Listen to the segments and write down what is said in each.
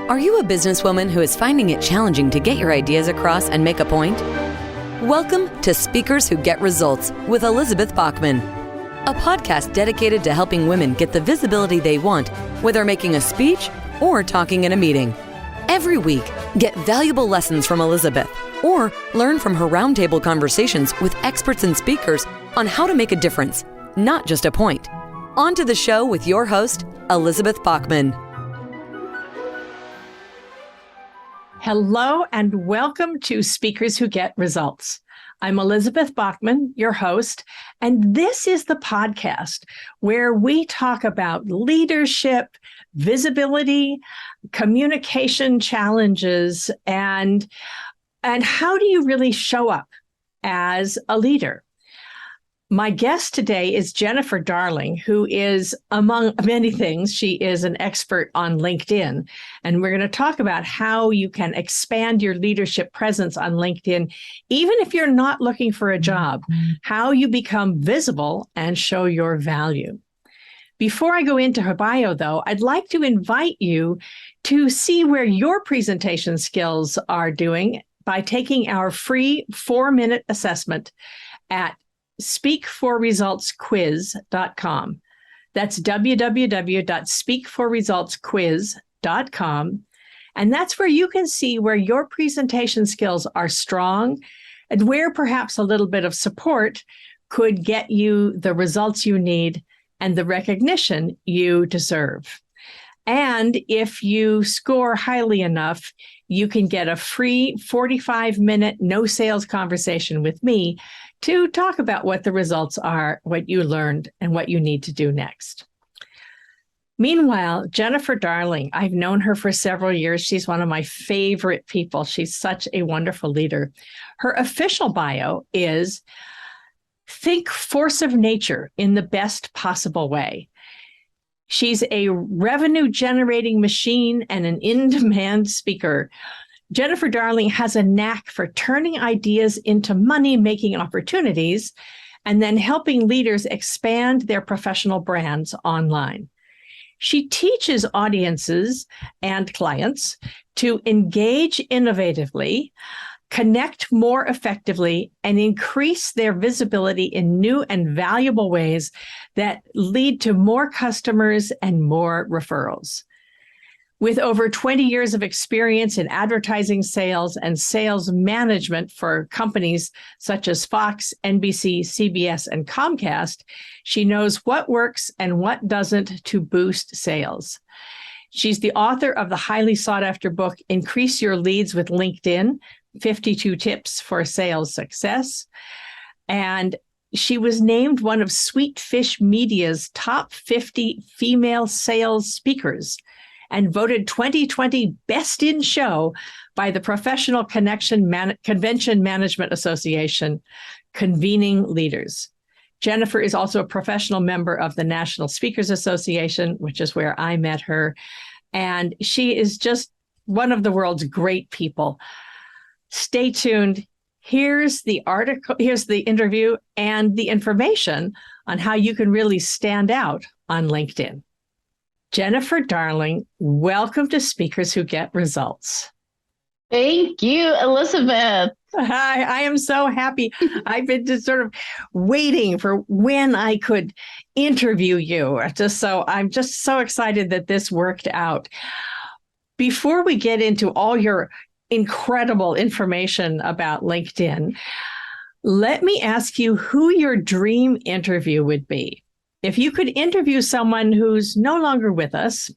Are you a businesswoman who is finding it challenging to get your ideas across and make a point? Welcome to Speakers Who Get Results with Elizabeth Bachman, a podcast dedicated to helping women get the visibility they want, whether making a speech or talking in a meeting. Every week, get valuable lessons from Elizabeth or learn from her roundtable conversations with experts and speakers on how to make a difference, not just a point. On to the show with your host, Elizabeth Bachman. Hello and welcome to Speakers Who Get Results. I'm Elizabeth Bachman, your host, and this is the podcast where we talk about leadership, visibility, communication challenges, and how do you really show up as a leader. My guest today is Jennifer Darling, who is, among many things, she is an expert on LinkedIn. And we're going to talk about how you can expand your leadership presence on LinkedIn, even if you're not looking for a job, how you become visible and show your value. Before I go into her bio, though, I'd like to invite you to see where your presentation skills are doing by taking our free 4-minute assessment at speakforresultsquiz.com. That's www.speakforresultsquiz.com. And that's where you can see where your presentation skills are strong and where perhaps a little bit of support could get you the results you need and the recognition you deserve. And if you score highly enough, you can get a free 45-minute no sales conversation with me to talk about what the results are, what you learned, and what you need to do next. Meanwhile, Jennifer Darling, I've known her for several years. She's one of my favorite people. She's such a wonderful leader. Her official bio is think force of nature in the best possible way. She's a revenue-generating machine and an in-demand speaker. Jennifer Darling has a knack for turning ideas into money-making opportunities and then helping leaders expand their professional brands online. She teaches audiences and clients to engage innovatively, connect more effectively, and increase their visibility in new and valuable ways that lead to more customers and more referrals. With over 20 years of experience in advertising sales and sales management for companies such as Fox, NBC, CBS, and Comcast, she knows what works and what doesn't to boost sales. She's the author of the highly sought-after book, Increase Your Leads with LinkedIn, 52 Tips for Sales Success. And she was named one of Sweetfish Media's top 50 female sales speakers and voted 2020 Best in Show by the Professional Convention Management Association, convening leaders. Jennifer is also a professional member of the National Speakers Association, which is where I met her. And she is just one of the world's great people. Stay tuned. Here's the article, here's the interview and the information on how you can really stand out on LinkedIn. Jennifer Darling, welcome to Speakers Who Get Results. Thank you, Elizabeth. Hi, I am so happy. I've been just sort of waiting for when I could interview you. I'm just so excited that this worked out. Before we get into all your incredible information about LinkedIn, let me ask you who your dream interview would be. If you could interview someone who's no longer with us,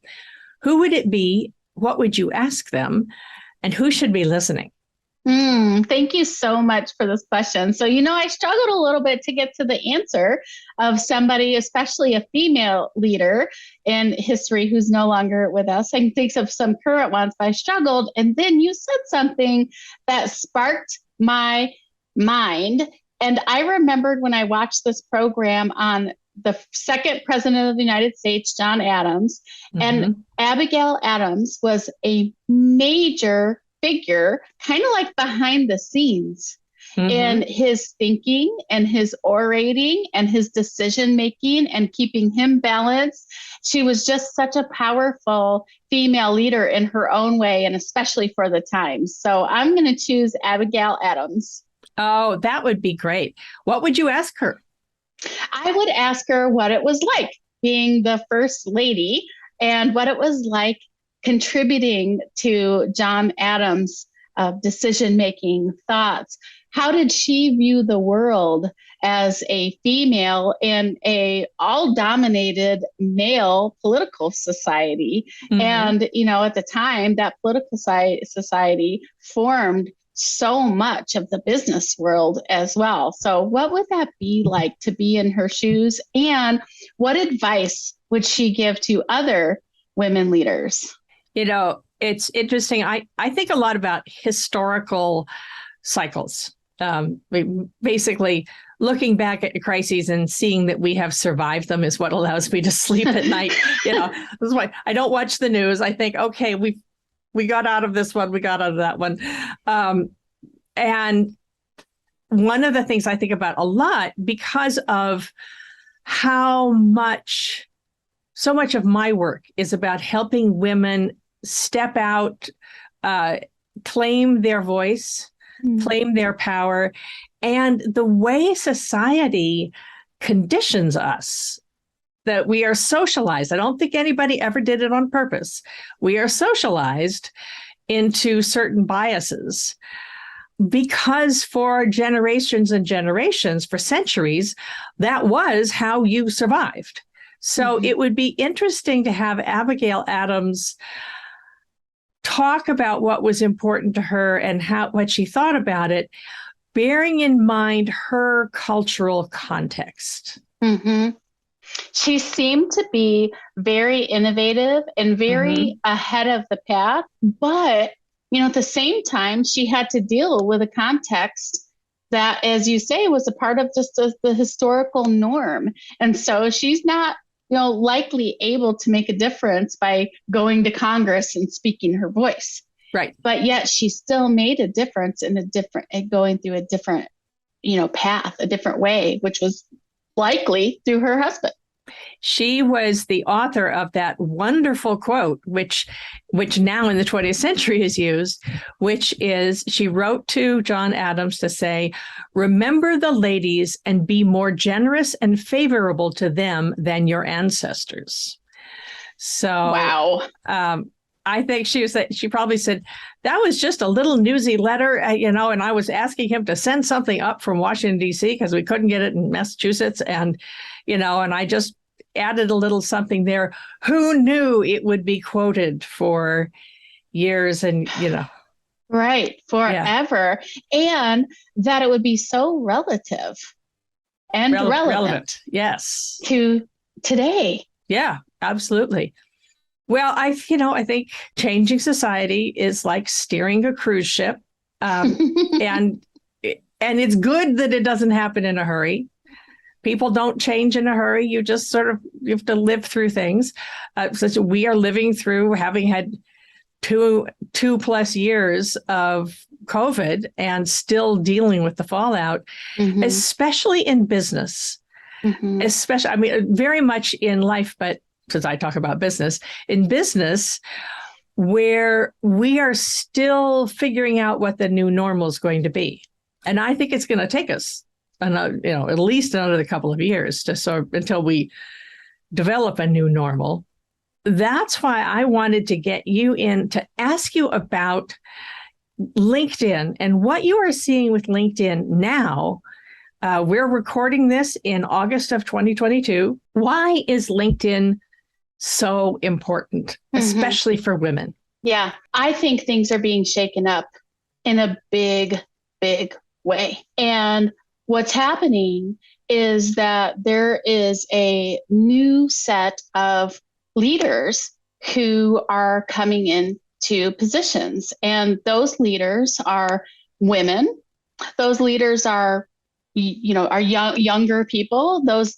who would it be? What would you ask them? And who should be listening? Thank you so much for this question. So, I struggled a little bit to get to the answer of somebody, especially a female leader in history who's no longer with us. I can think of some current ones, but I struggled. And then you said something that sparked my mind. And I remembered when I watched this program on the second president of the United States, John Adams, and Abigail Adams was a major figure, kind of like behind the scenes in his thinking and his orating and his decision making and keeping him balanced. She was just such a powerful female leader in her own way, and especially for the times. So I'm going to choose Abigail Adams. Oh, that would be great. What would you ask her? I would ask her what it was like being the first lady and what it was like contributing to John Adams' decision-making thoughts. How did she view the world as a female in a all-dominated male political society? And, at the time, that political society formed so much of the business world as well. So what would that be like to be in her shoes? And what advice would she give to other women leaders? It's interesting. I think a lot about historical cycles. Basically, looking back at crises and seeing that we have survived them is what allows me to sleep at night. This is why I don't watch the news. I think, okay, we got out of this one, we got out of that one. And one of the things I think about a lot, because of how so much of my work is about helping women step out, claim their voice, claim their power, and the way society conditions us, that we are socialized. I don't think anybody ever did it on purpose. We are socialized into certain biases because for generations and generations, for centuries, that was how you survived. So it would be interesting to have Abigail Adams talk about what was important to her and what she thought about it, bearing in mind her cultural context. She seemed to be very innovative and very ahead of the path, but at the same time, she had to deal with a context that, as you say, was a part of just the historical norm. And so she's not, likely able to make a difference by going to Congress and speaking her voice. Right. But yet she still made a difference in going through a different, path, a different way, which was likely through her husband. She was the author of that wonderful quote, which now in the 20th century is used, which is, she wrote to John Adams to say, "Remember the ladies and be more generous and favorable to them than your ancestors." So, wow. I think she probably said, that was just a little newsy letter, and I was asking him to send something up from Washington, D.C. because we couldn't get it in Massachusetts. And, and I just added a little something there. Who knew it would be quoted for years and, Right, forever. Yeah. And that it would be so relative and relevant. Yes. To today. Yeah, absolutely. Well, I think changing society is like steering a cruise ship, and it's good that it doesn't happen in a hurry. People don't change in a hurry. You just you have to live through things. So we are living through, having had two plus years of COVID and still dealing with the fallout, especially in business, especially, very much in life, but since I talk about business, in business, where we are still figuring out what the new normal is going to be. And I think it's going to take us, at least another couple of years until we develop a new normal. That's why I wanted to get you in to ask you about LinkedIn and what you are seeing with LinkedIn now. We're recording this in August of 2022. Why is LinkedIn so important, especially for women? Yeah, I think things are being shaken up in a big, big way. And what's happening is that there is a new set of leaders who are coming into positions. And those leaders are women. Those leaders are younger people. Those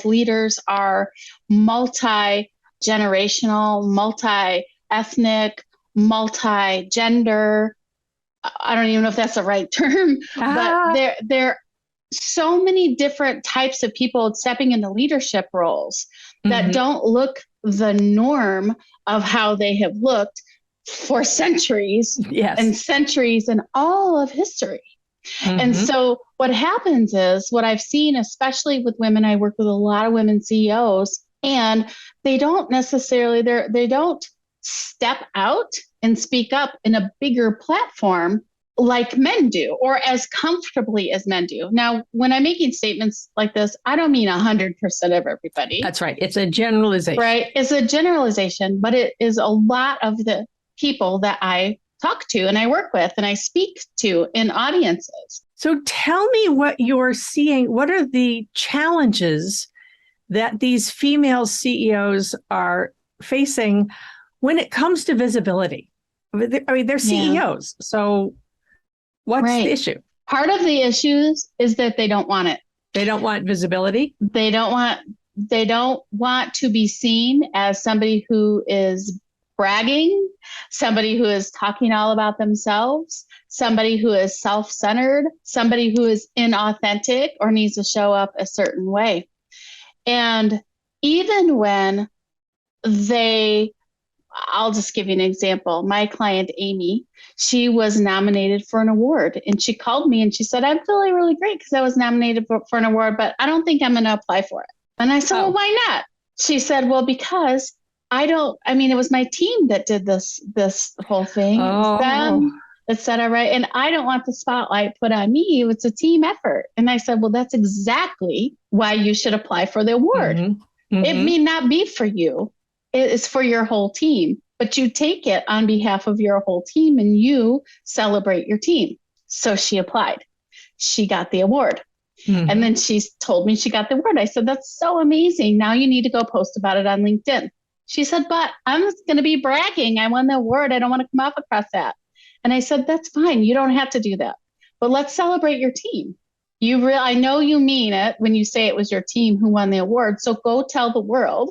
leaders are multi-generational, multi-ethnic, multi-gender, I don't even know if that's the right term, but there are so many different types of people stepping into leadership roles that don't look the norm of how they have looked for centuries and centuries and all of history. And so what happens is, what I've seen, especially with women, I work with a lot of women CEOs, and they don't necessarily, they don't step out and speak up in a bigger platform like men do, or as comfortably as men do. Now, when I'm making statements like this, I don't mean 100% of everybody. That's right. It's a generalization. Right. It's a generalization, but it is a lot of the people that I talk to and I work with and I speak to in audiences. So tell me what you're seeing. What are the challenges that these female CEOs are facing when it comes to visibility? I mean, they're CEOs. So what's the issue? Part of the issues is that they don't want it. They don't want visibility. They don't want to be seen as somebody who is bragging, somebody who is talking all about themselves, somebody who is self-centered, somebody who is inauthentic or needs to show up a certain way. And even when I'll just give you an example. My client, Amy, she was nominated for an award, and she called me and she said, I'm feeling really great because I was nominated for an award, but I don't think I'm going to apply for it. And I said, well, why not? She said, well, because it was my team that did this whole thing. Them, et cetera, right? And I don't want the spotlight put on me. It's a team effort. And I said, well, that's exactly why you should apply for the award. It may not be for you. It's for your whole team, but you take it on behalf of your whole team and you celebrate your team. So she applied. She got the award. And then she told me she got the award. I said, that's so amazing. Now you need to go post about it on LinkedIn. She said, but I'm just going to be bragging. I won the award. I don't want to come off across that. And I said, that's fine. You don't have to do that, but let's celebrate your team. I know you mean it when you say it was your team who won the award. So go tell the world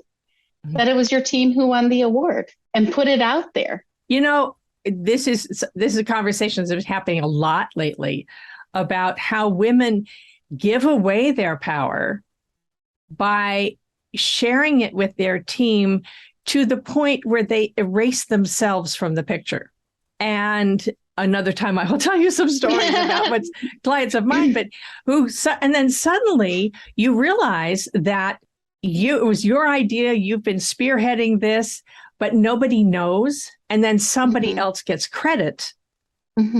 that it was your team who won the award and put it out there. You know, this is conversations that are happening a lot lately about how women give away their power by sharing it with their team to the point where they erase themselves from the picture. And another time I will tell you some stories about what's clients of mine, but and then suddenly you realize that it was your idea, you've been spearheading this, but nobody knows. And then somebody else gets credit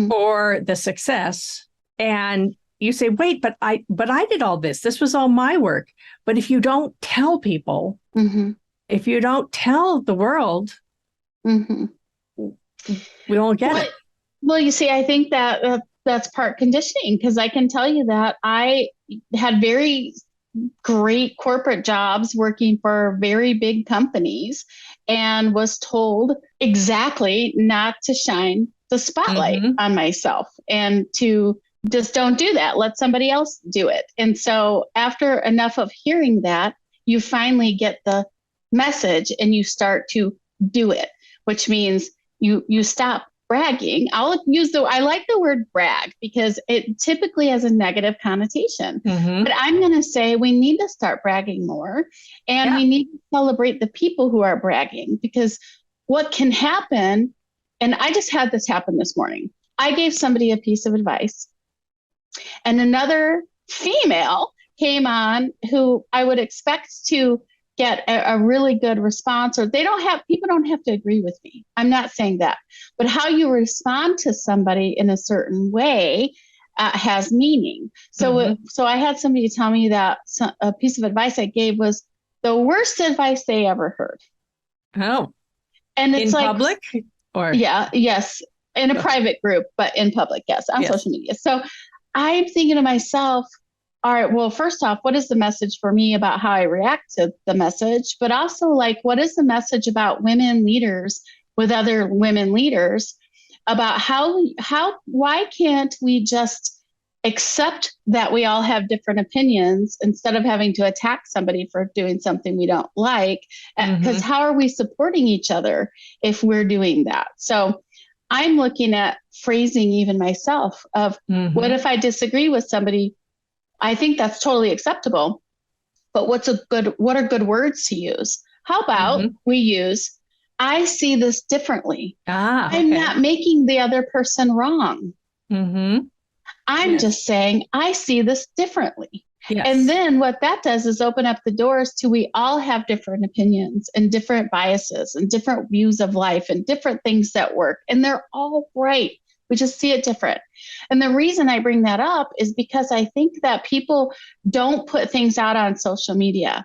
for the success. And you say, wait, but I did all this. This was all my work. But if you don't tell people, if you don't tell the world, we won't get it. Well, you see, I think that that's part conditioning, because I can tell you that I had very great corporate jobs working for very big companies and was told exactly not to shine the spotlight on myself and to just don't do that. Let somebody else do it. And so after enough of hearing that, you finally get the message and you start to do it, which means you stop bragging. I like the word brag because it typically has a negative connotation, but I'm going to say we need to start bragging more, and we need to celebrate the people who are bragging, because what can happen, and I just had this happen this morning. I gave somebody a piece of advice, and another female came on who I would expect to get a really good response, or people don't have to agree with me. I'm not saying that, but how you respond to somebody in a certain way has meaning. So, so I had somebody tell me that a piece of advice I gave was the worst advice they ever heard. Oh, and it's in public, or yes, in a private group, but in public, yes, on social media. So I'm thinking to myself, all right, well, first off, what is the message for me about how I react to the message? But also, what is the message about women leaders with other women leaders about why can't we just accept that we all have different opinions instead of having to attack somebody for doing something we don't like? Because how are we supporting each other if we're doing that? So I'm looking at phrasing even myself of what if I disagree with somebody? I think that's totally acceptable, but what are good words to use? How about we use, I see this differently. I'm not making the other person wrong. I'm just saying, I see this differently. Yes. And then what that does is open up the doors to, we all have different opinions and different biases and different views of life and different things that work. And they're all right. We just see it different. And the reason I bring that up is because I think that people don't put things out on social media.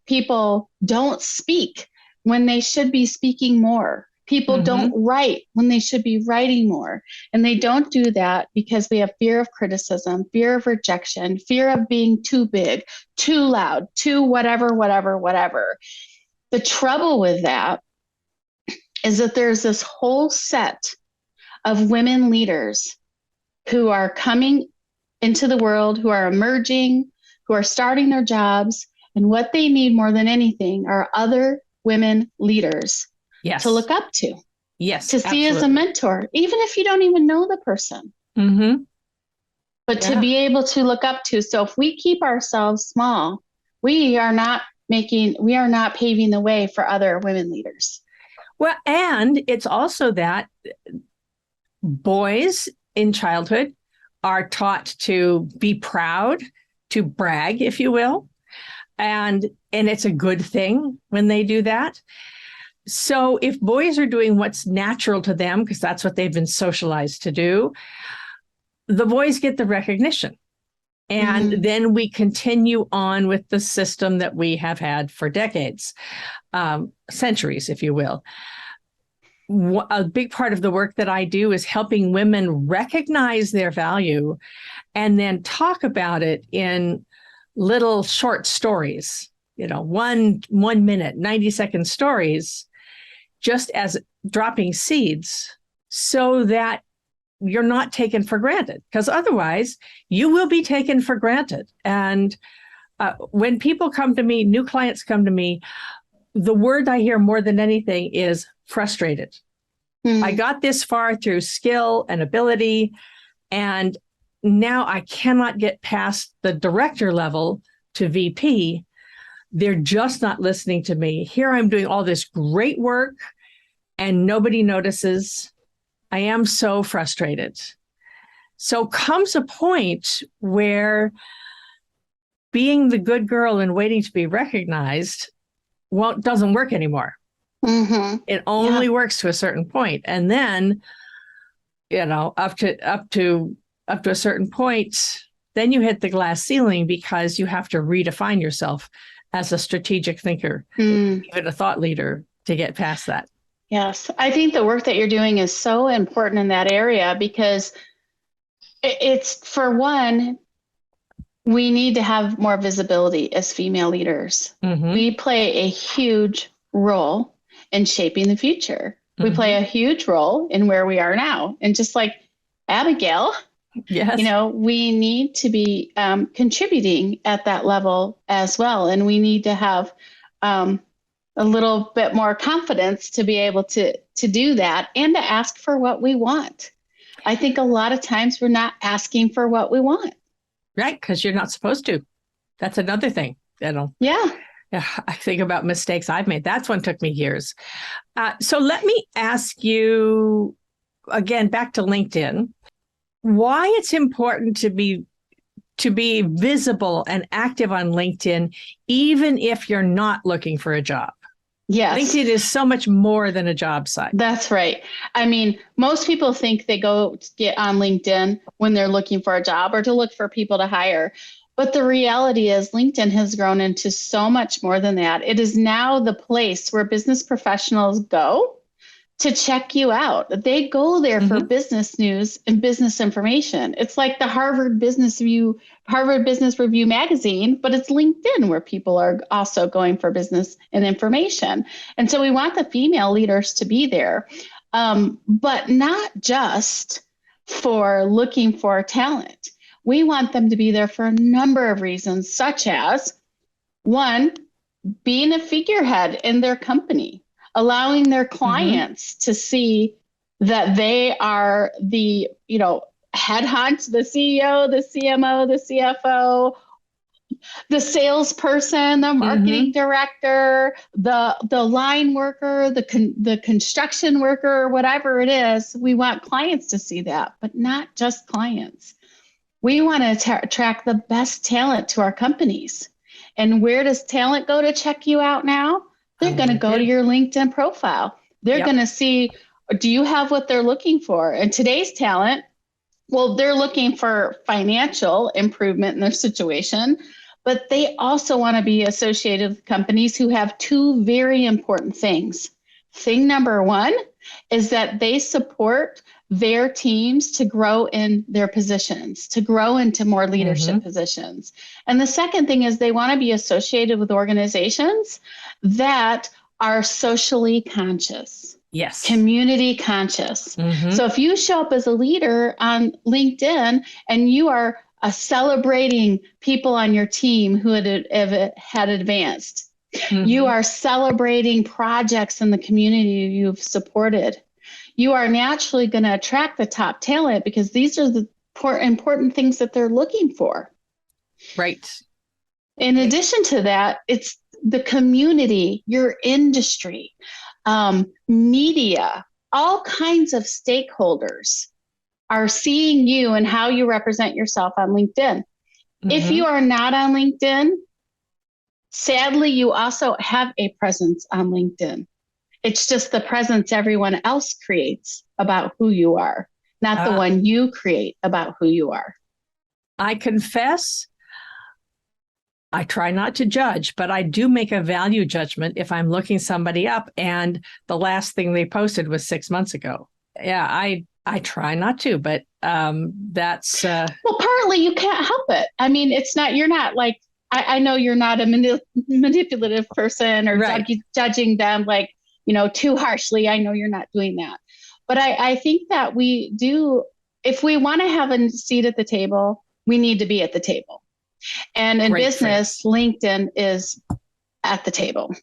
People don't speak when they should be speaking more. People don't write when they should be writing more. And they don't do that because we have fear of criticism, fear of rejection, fear of being too big, too loud, too whatever. The trouble with that is that there's this whole set of women leaders who are coming into the world, who are emerging, who are starting their jobs. And what they need more than anything are other women leaders to look up to, to see as a mentor, even if you don't even know the person, but to be able to look up to. So if we keep ourselves small, we are not paving the way for other women leaders. Well, and it's also that boys in childhood are taught to be proud, to brag, if you will. And it's a good thing when they do that. So if boys are doing what's natural to them, because that's what they've been socialized to do, the boys get the recognition. And then we continue on with the system that we have had for decades, centuries, if you will. A big part of the work that I do is helping women recognize their value and then talk about it in little short stories, 1 minute, 90-second stories, just as dropping seeds so that you're not taken for granted, because otherwise you will be taken for granted. And when people come to me, new clients come to me, the word I hear more than anything is frustrated. I got this far through skill and ability, and now I cannot get past the director level to VP. They're just not listening to me. Here I'm doing all this great work and nobody notices. I am so frustrated. So comes a point where being the good girl and waiting to be recognized doesn't work anymore. It only works to a certain point. And then, up to a certain point, then you hit the glass ceiling because you have to redefine yourself as a strategic thinker, even a thought leader, to get past that. Yes. I think the work that you're doing is so important in that area because it's, for one, we need to have more visibility as female leaders. We play a huge role in shaping the future. We play a huge role in where we are now. And just like Abigail, we need to be contributing at that level as well. And we need to have a little bit more confidence to be able to do that and to ask for what we want. I think a lot of times we're not asking for what we want. Right, because you're not supposed to. That's another thing. I think about mistakes I've made. That's one took me years. So let me ask you again, back to LinkedIn, why it's important to be visible and active on LinkedIn, even if you're not looking for a job. Yes. LinkedIn is so much more than a job site. That's right. I mean, most people think they go to get on LinkedIn when they're looking for a job or to look for people to hire. But the reality is LinkedIn has grown into so much more than that. It is now the place where business professionals go to check you out. They go there for business news and business information. It's like the Harvard Business Review magazine, but it's LinkedIn where people are also going for business and information. And so we want the female leaders to be there, but not just for looking for talent. We want them to be there for a number of reasons, such as, one, being a figurehead in their company, allowing their clients to see that they are the, head hunch, the CEO, the CMO, the CFO, the salesperson, the marketing director, the line worker, the construction worker, whatever it is. We want clients to see that, but not just clients. We want to attract the best talent to our companies. And where does talent go to check you out now? They're going to go to your LinkedIn profile. They're going to see, do you have what they're looking for? And today's talent, well, they're looking for financial improvement in their situation, but they also want to be associated with companies who have two very important things. Thing number one is that they support their teams to grow in their positions, to grow into more leadership positions. And the second thing is they want to be associated with organizations that are socially conscious. Yes. Community conscious. So if you show up as a leader on LinkedIn and you are celebrating people on your team who had advanced, you are celebrating projects in the community you've supported, you are naturally going to attract the top talent because these are the important things that they're looking for. Right. In addition to that, it's the community, your industry, media, all kinds of stakeholders are seeing you and how you represent yourself on LinkedIn. If you are not on LinkedIn, sadly, you also have a presence on LinkedIn. It's just the presence everyone else creates about who you are, not the one you create about who you are. I confess, I try not to judge, but I do make a value judgment if I'm looking somebody up and the last thing they posted was 6 months ago. Yeah, I try not to, but that's... Well, partly you can't help it. I mean, you're not like, I know you're not a manipulative person or judging them like, too harshly. I know you're not doing that. But I think that we do, if we want to have a seat at the table, we need to be at the table. And in business, LinkedIn is at the table.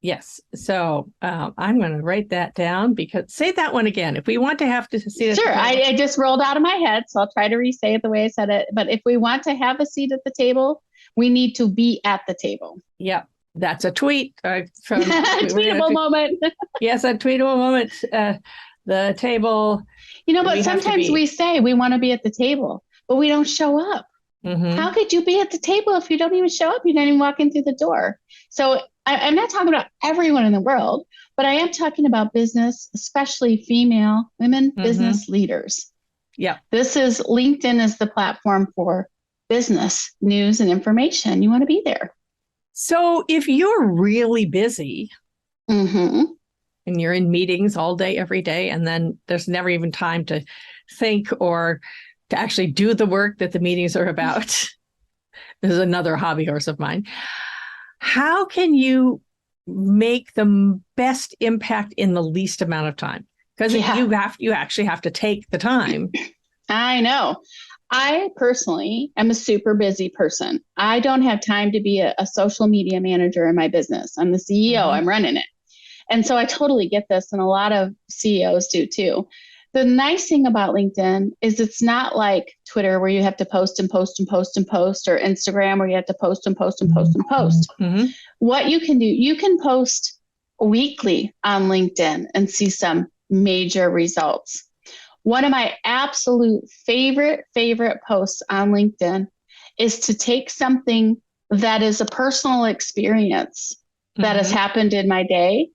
Yes. So I'm going to write that down because say that one again. If we want to have to see it. Sure. I just rolled out of my head, so I'll try to re-say it the way I said it. But if we want to have a seat at the table, we need to be at the table. Yep. That's a tweet from tweetable moment. Yes, a tweetable moment. The table. But sometimes we say we want to be at the table, but we don't show up. How could you be at the table if you don't even show up? You don't even walk in through the door. So I'm not talking about everyone in the world, but I am talking about business, especially female women business leaders. Yeah. LinkedIn is the platform for business news and information. You want to be there. So if you're really busy and you're in meetings all day, every day, and then there's never even time to think or to actually do the work that the meetings are about. This is another hobby horse of mine. How can you make the best impact in the least amount of time? Because you actually have to take the time. I know. I personally am a super busy person. I don't have time to be a social media manager in my business. I'm the CEO. I'm running it. And so I totally get this. And a lot of CEOs do too. The nice thing about LinkedIn is it's not like Twitter where you have to post and post and post and post, or Instagram where you have to post and post and post and post. What you can do, you can post weekly on LinkedIn and see some major results. One of my absolute favorite posts on LinkedIn is to take something that is a personal experience that has happened in my day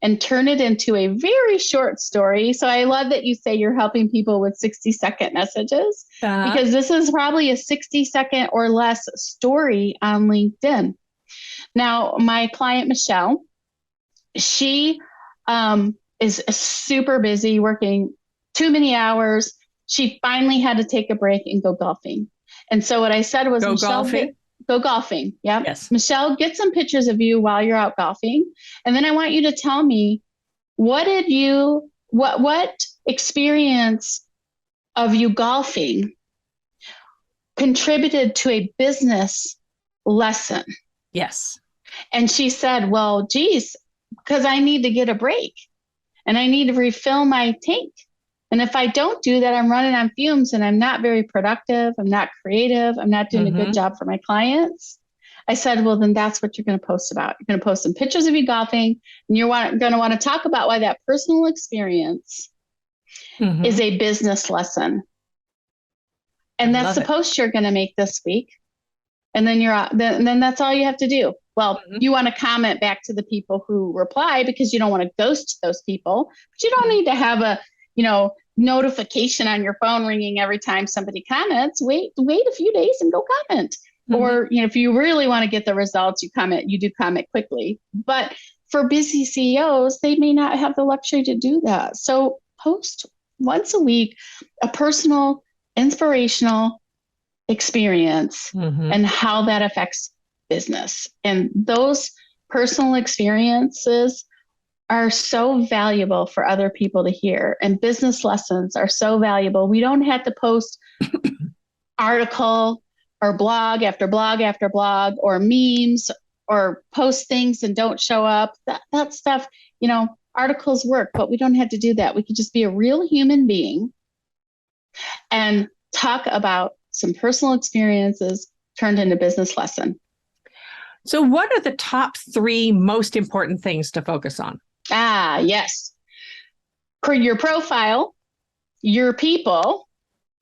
and turn it into a very short story. So I love that you say you're helping people with 60-second messages, because this is probably a 60-second or less story on LinkedIn. Now, my client, Michelle, she is super busy working too many hours. She finally had to take a break and go golfing. And so what I said was, go golfing. Yep. Yes. Michelle, get some pictures of you while you're out golfing. And then I want you to tell me, what experience of you golfing contributed to a business lesson? Yes. And she said, well, geez, because I need to get a break. and I need to refill my tank. And if I don't do that, I'm running on fumes and I'm not very productive. I'm not creative. I'm not doing a good job for my clients. I said, well, then that's what you're going to post about. You're going to post some pictures of you golfing, and you're going to want to talk about why that personal experience is a business lesson. And that's the post you're going to make this week. And then then that's all you have to do. Well, you want to comment back to the people who reply because you don't want to ghost those people, but you don't need to have a, notification on your phone ringing every time somebody comments. Wait a few days and go comment. Or, if you really want to get the results, you do comment quickly. But for busy CEOs, they may not have the luxury to do that. So post once a week a personal, inspirational experience and how that affects business. And those personal experiences are so valuable for other people to hear. And business lessons are so valuable. We don't have to post article or blog after blog after blog or memes or post things and don't show up. That stuff, articles work, but we don't have to do that. We could just be a real human being and talk about some personal experiences turned into business lesson. So what are the top 3 most important things to focus on? Yes. For your profile, your people,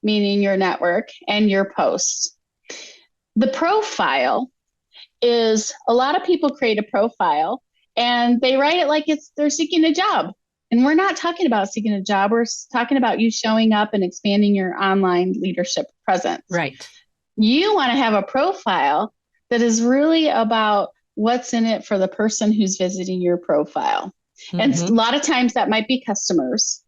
meaning your network, and your posts. The profile is, a lot of people create a profile and they write it like they're seeking a job. And we're not talking about seeking a job. We're talking about you showing up and expanding your online leadership presence. Right. You want to have a profile that is really about what's in it for the person who's visiting your profile. And a lot of times that might be customers.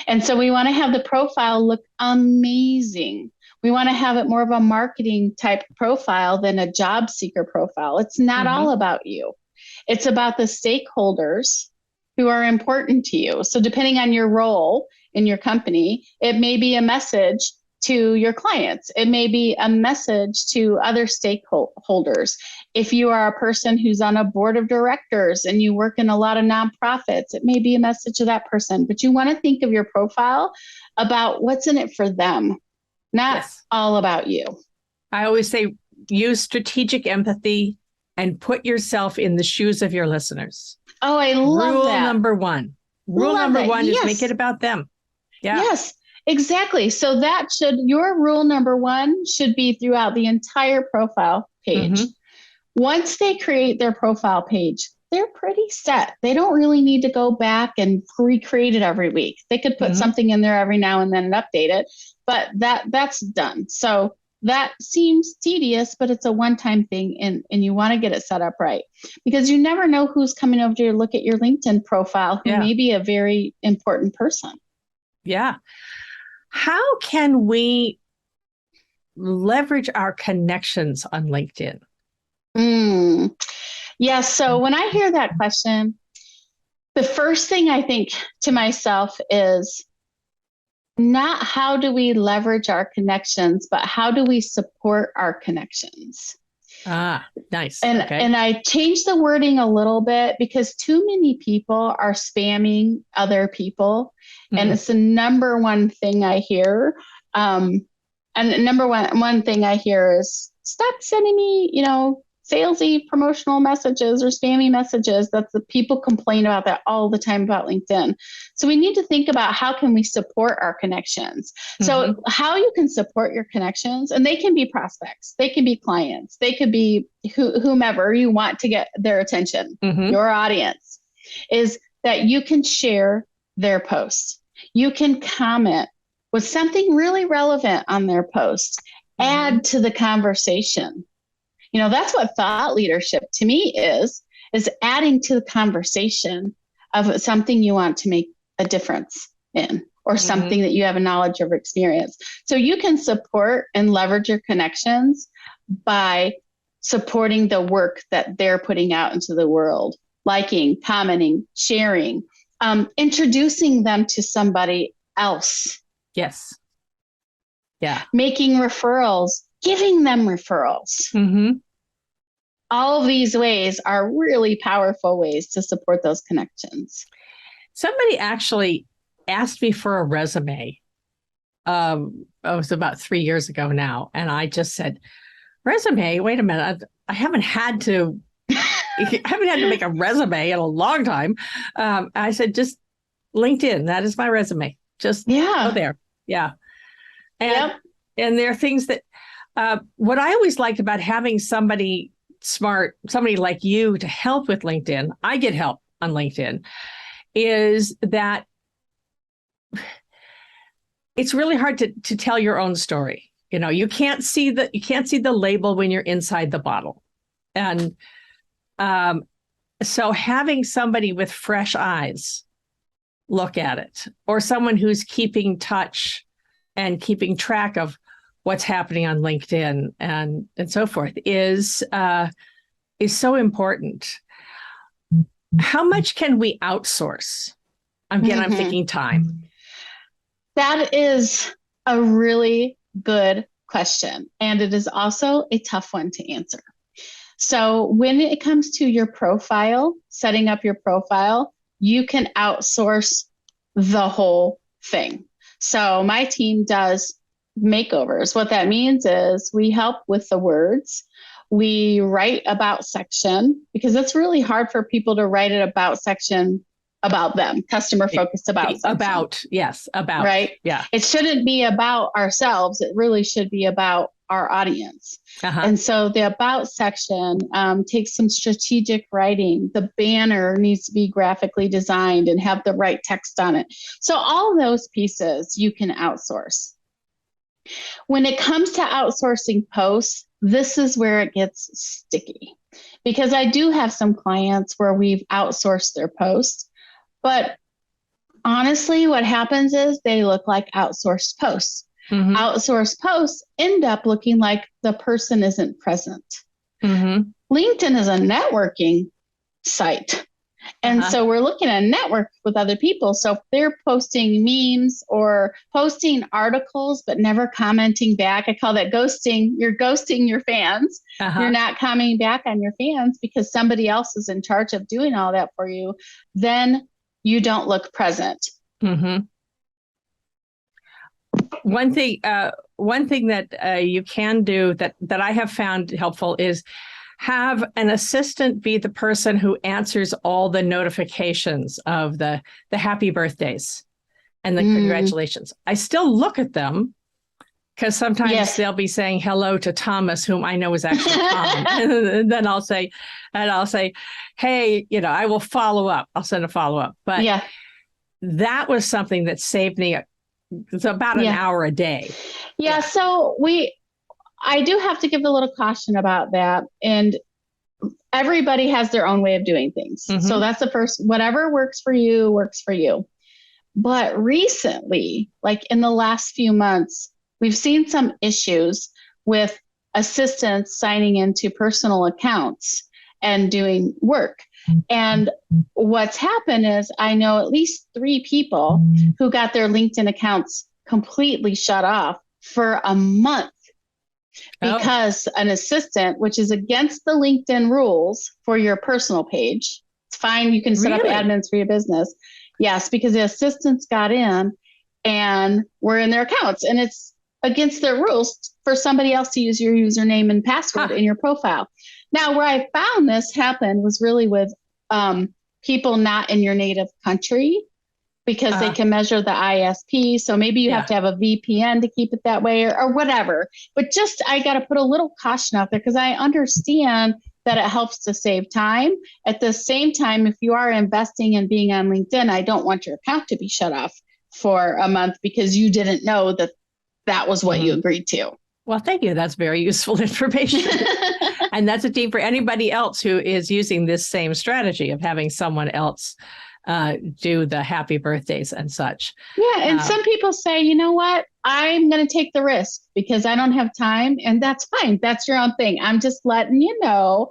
And so we want to have the profile look amazing. We want to have it more of a marketing type profile than a job seeker profile. It's not all about you. It's about the stakeholders who are important to you. So depending on your role in your company, it may be a message to your clients. It may be a message to other stakeholders. If you are a person who's on a board of directors and you work in a lot of nonprofits, it may be a message to that person. But you want to think of your profile about what's in it for them, not all about you. I always say use strategic empathy and put yourself in the shoes of your listeners. Oh, I love that. Rule number one. Rule number one is make it about them. Yeah. Yes. Exactly. So your rule number 1 should be throughout the entire profile page. Once they create their profile page, they're pretty set. They don't really need to go back and recreate it every week. They could put something in there every now and then and update it, but that's done. So that seems tedious, but it's a one-time thing, and you want to get it set up right because you never know who's coming over to look at your LinkedIn profile who may be a very important person. Yeah. How can we leverage our connections on LinkedIn? Yeah. So when I hear that question, the first thing I think to myself is not how do we leverage our connections, but how do we support our connections? Nice. And I changed the wording a little bit because too many people are spamming other people. And it's the number one thing I hear. And the number one thing I hear is stop sending me, salesy promotional messages or spammy messages. That's the people complain about that all the time about LinkedIn. So we need to think about how can we support our connections. So how you can support your connections, and they can be prospects, they can be clients, they could be whomever you want to get their attention, your audience, is that you can share their posts. You can comment with something really relevant on their post, add to the conversation. That's what thought leadership to me is adding to the conversation of something you want to make a difference in or something that you have a knowledge or experience. So you can support and leverage your connections by supporting the work that they're putting out into the world, liking, commenting, sharing, introducing them to somebody else. Yes. Yeah. Making referrals, giving them referrals. All of these ways are really powerful ways to support those connections. Somebody actually asked me for a resume. It was about 3 years ago now. And I just said, resume? Wait a minute. I haven't had to make a resume in a long time. I said, just LinkedIn. That is my resume. Just go there. Yeah. And there are things that, what I always liked about having somebody smart, somebody like you to help with LinkedIn, I get help on LinkedIn, is that it's really hard to tell your own story. You can't see the label when you're inside the bottle. And so having somebody with fresh eyes look at it, or someone who's keeping touch and keeping track of what's happening on LinkedIn and so forth is so important. How much can we outsource? Again, I'm thinking time. That is a really good question. And it is also a tough one to answer. So when it comes to your profile, setting up your profile, you can outsource the whole thing. So my team does makeovers. What that means is we help with the words. We write about section, because it's really hard for people to write an about section about them, customer focused about section. About. Right? Yeah. It shouldn't be about ourselves. It really should be about our audience. And so the about section takes some strategic writing. The banner needs to be graphically designed and have the right text on it. So all those pieces you can outsource. When it comes to outsourcing posts, this is where it gets sticky, because I do have some clients where we've outsourced their posts, but honestly, what happens is they look like outsourced posts. Outsourced posts end up looking like the person isn't present. LinkedIn is a networking site. And so we're looking at network with other people. So if they're posting memes or posting articles, but never commenting back, I call that ghosting. You're ghosting your fans. You're not commenting back on your fans because somebody else is in charge of doing all that for you. Then you don't look present. One thing that you can do that I have found helpful is have an assistant be the person who answers all the notifications of the happy birthdays and the congratulations. I still look at them because sometimes they'll be saying hello to Thomas, whom I know is actually Tom. And then I'll say, hey, I will follow up. I'll send a follow up. But that was something that saved me. It's about an hour a day. So I do have to give a little caution about that. And everybody has their own way of doing things. So that's the first, whatever works for you, works for you. But recently, like in the last few months, we've seen some issues with assistants signing into personal accounts and doing work. And what's happened is I know at least 3 people who got their LinkedIn accounts completely shut off for a month because an assistant, which is against the LinkedIn rules for your personal page, it's fine. You can set up admins for your business. Yes, because the assistants got in and were in their accounts, and it's against their rules for somebody else to use your username and password in your profile. Now, where I found this happen was really with people not in your native country, because they can measure the ISP. So maybe you have to have a VPN to keep it that way or whatever. But just, I got to put a little caution out there because I understand that it helps to save time. At the same time, if you are investing in being on LinkedIn, I don't want your account to be shut off for a month because you didn't know that was what you agreed to. Well, thank you. That's very useful information. And that's a tip for anybody else who is using this same strategy of having someone else do the happy birthdays and such. Yeah. And some people say, you know what, I'm going to take the risk because I don't have time. And that's fine. That's your own thing. I'm just letting you know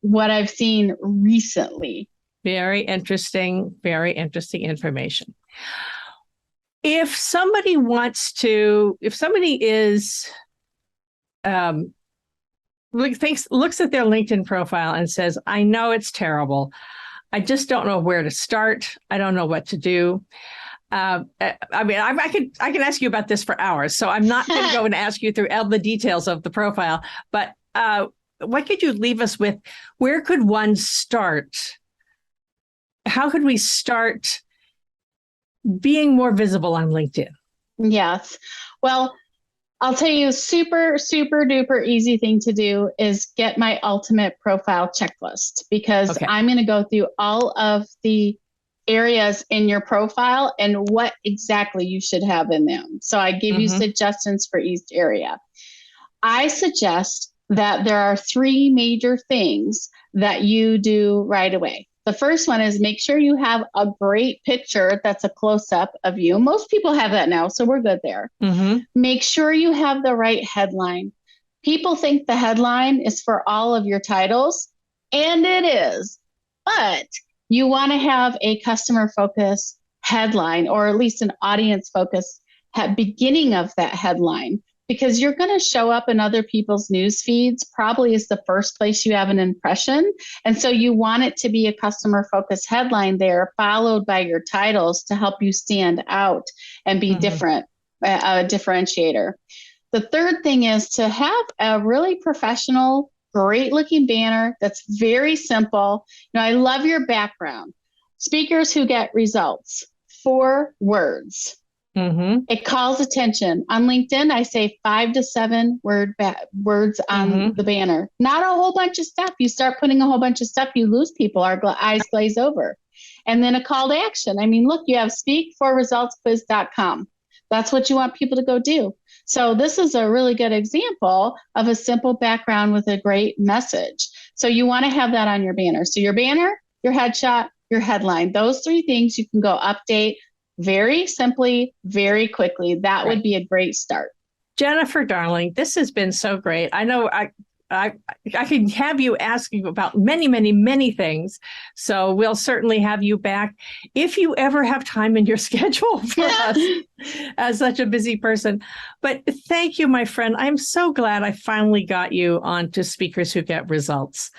what I've seen recently. Very interesting information. If somebody is, looks at their LinkedIn profile and says, I know it's terrible. I just don't know where to start. I don't know what to do. I can ask you about this for hours, so I'm not going to go and ask you through all the details of the profile. But what could you leave us with? Where could one start? How could we start being more visible on LinkedIn? Yes. Well, I'll tell you, super, super duper easy thing to do is get my ultimate profile checklist, because I'm going to go through all of the areas in your profile and what exactly you should have in them. So I give you suggestions for each area. I suggest that there are 3 major things that you do right away. The first one is make sure you have a great picture that's a close-up of you. Most people have that now, so we're good there. Make sure you have the right headline. People think the headline is for all of your titles, and it is. But you want to have a customer focus headline, or at least an audience focus at beginning of that headline, because you're going to show up in other people's news feeds, probably is the first place you have an impression. And so you want it to be a customer focused headline there, followed by your titles to help you stand out and be different, a differentiator. The third thing is to have a really professional, great looking banner that's very simple. I love your background. Speakers who get results. 4 words. It calls attention. On LinkedIn, I say 5 to 7 words on the banner. Not a whole bunch of stuff. You start putting a whole bunch of stuff, you lose people. Our eyes glaze over. And then a call to action. I mean, look, you have speakforresultsquiz.com. That's what you want people to go do. So this is a really good example of a simple background with a great message. So you want to have that on your banner. So your banner, your headshot, your headline, those 3 things you can go update very simply, very quickly. That would be a great start. Jennifer, darling, this has been so great. I know I can have you asking about many, many, many things. So we'll certainly have you back if you ever have time in your schedule for us as such a busy person. But thank you, my friend. I'm so glad I finally got you on to Speakers Who Get Results.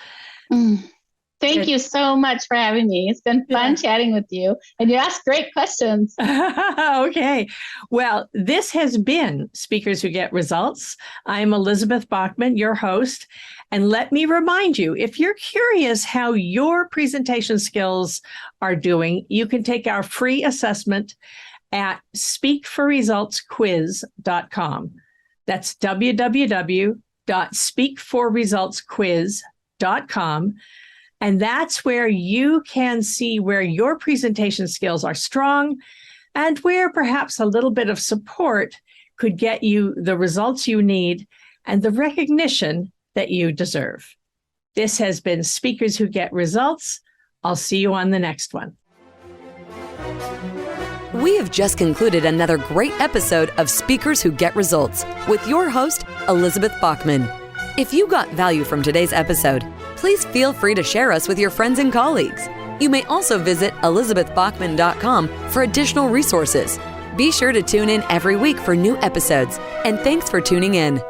Thank you so much for having me. It's been fun chatting with you, and you asked great questions. Okay. Well, this has been Speakers Who Get Results. I'm Elizabeth Bachman, your host. And let me remind you, if you're curious how your presentation skills are doing, you can take our free assessment at speakforresultsquiz.com. That's www.speakforresultsquiz.com. And that's where you can see where your presentation skills are strong and where perhaps a little bit of support could get you the results you need and the recognition that you deserve. This has been Speakers Who Get Results. I'll see you on the next one. We have just concluded another great episode of Speakers Who Get Results with your host, Elizabeth Bachman. If you got value from today's episode, please feel free to share us with your friends and colleagues. You may also visit elizabethbachman.com for additional resources. Be sure to tune in every week for new episodes, and thanks for tuning in.